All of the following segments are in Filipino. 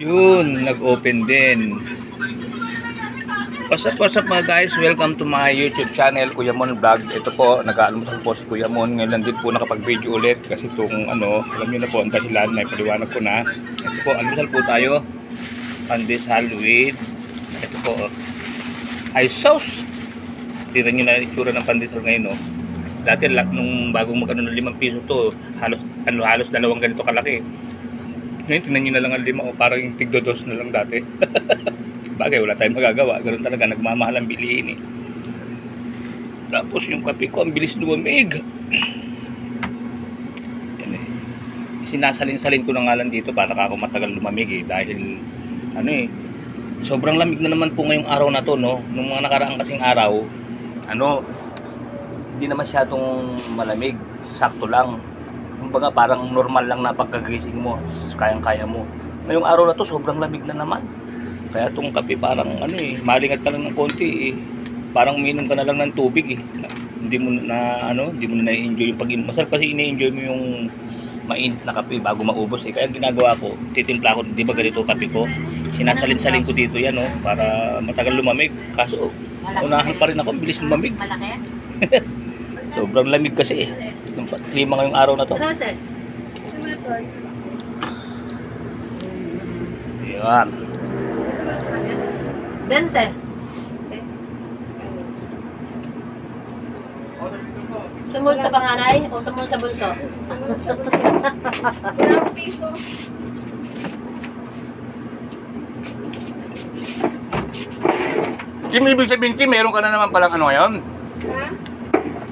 Yun, nag-open din. What's up mga guys? Welcome to my YouTube channel, Kuya Mon Vlog. Ito po, nag-aalmusal po si Kuya Mon. Ngayon din po nakapag-video ulit kasi itong alam niyo na po ang dahilan, may paliwanag ko na. Ito po, almusal po tayo. Pandesal with ito po, ay sauce. Tira niyo na itsura ng pandesal ngayon, no. Dati nung bagong magkano ng 5 piso to, halos dalawang ganito kalaki. Ngayon, tingnan nyo na lang ang 5 o parang yung tigdodos na lang dati. Bagay, wala tayong magagawa. Ganun talaga, nagmamahal ang bilihin eh. Tapos yung kape ko, ang bilis lumamig. Yan eh. Sinasalin-salin ko na nga lang dito para ako matagal lumamig eh. Dahil, sobrang lamig na naman po ngayong araw na to, no? Nung mga nakaraang kasing araw, hindi na masyadong malamig. Sakto lang. Kumbaga parang normal lang na pagkagising mo, kayang-kaya mo. Ngayong araw na to sobrang lamig na naman. Kaya tong kape parang malingat ka lang ng konti eh. Parang uminom ka na lang ng tubig eh. Hindi mo na na-enjoy yung pag-inom. Masarap kasi ini-enjoy mo yung mainit na kape bago maubos eh. Kaya ginagawa ko, titimpla ko, 'di ba ganito kape ko? Sinasalin-salin ko dito 'yan para matagal lumamig. Kaso unahan pa rin ako, bilis lumamig. Malaki? Sobrang lamig kasi eh. Yung klima ngayong araw na to. Yan. Dente. Sumul sa panganay o sumul sa bunso? Piso. Kim, ibig sabihin, Kim, meron ka na naman palang ngayon? Ha?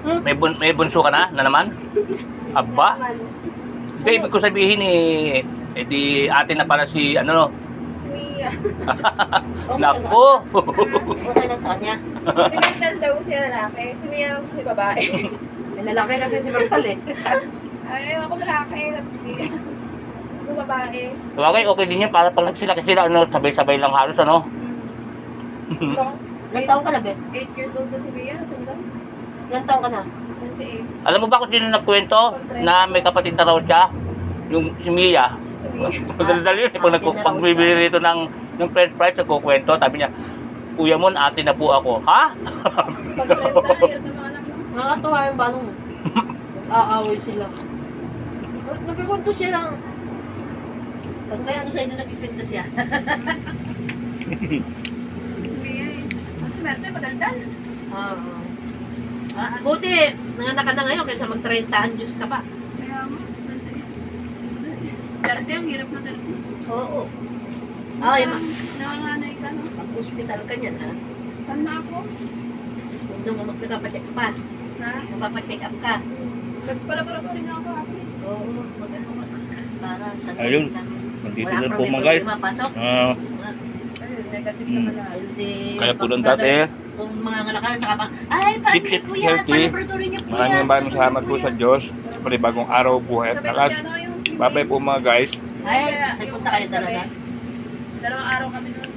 May bunso ka na naman? Aba? Hindi, ibig ko sabihin di ate na para si Mia. Nako! Okay lang sa kanya. Si Mental daw siya lalaki. Si Mia daw siya babae. May lalaki kasi si Mental eh. Ay, ako lalaki. Ako babae. Okay, okay din yan. Para pag nagsilaki sila, sabay-sabay lang halos, Ilang taon ka na, be? 8 years old na si Mia. Sanda? Ilang taon ka na? 28. Alam mo ba kung sino nagkwento na may kapatid na raw siya? Yung si Mia. Si Mia. Madali-dali yun. Pag bibili rito ng french fries, nagkukwento, sabi niya, Kuya Mon, ate na po ako. Ha? Pag-friend na, hirap na mga anak mo. Nakakatawa yung banong. Aaway sila. Nagkikwento siya lang. Pag may sa inyo, nagkikwento siya. Si Mia eh. Si Merte, madaldal. Buti, nanganak ka na ngayon kaysa mag-30 Diyos ka pa. Kaya mo, dati ang hirap na dati. Oo. Ay, Nanganganay ka, no? mag-hospital ka niyan, ha? Saan na ako? Huwag nung magpapacheck pa. Ha? Magpapacheck up ka. Nagpalaboratory na ako ako. Oo, magano ka. Para sa Ayun. Nandito na po mga guys. Mapasok. Ayun, negative naman na. Hindi. Kaya po doon dati. Kung mga ngalakaran, saka pa, ay, paano Sip-sip, po yan? healthy. Palaboratory niyo po yan. Maraming salamat po sa Diyos. Pari bagong araw, buhay at lakas. Bye-bye po mga guys. Ay, nagpunta kayo talaga. Dalawang araw kami doon.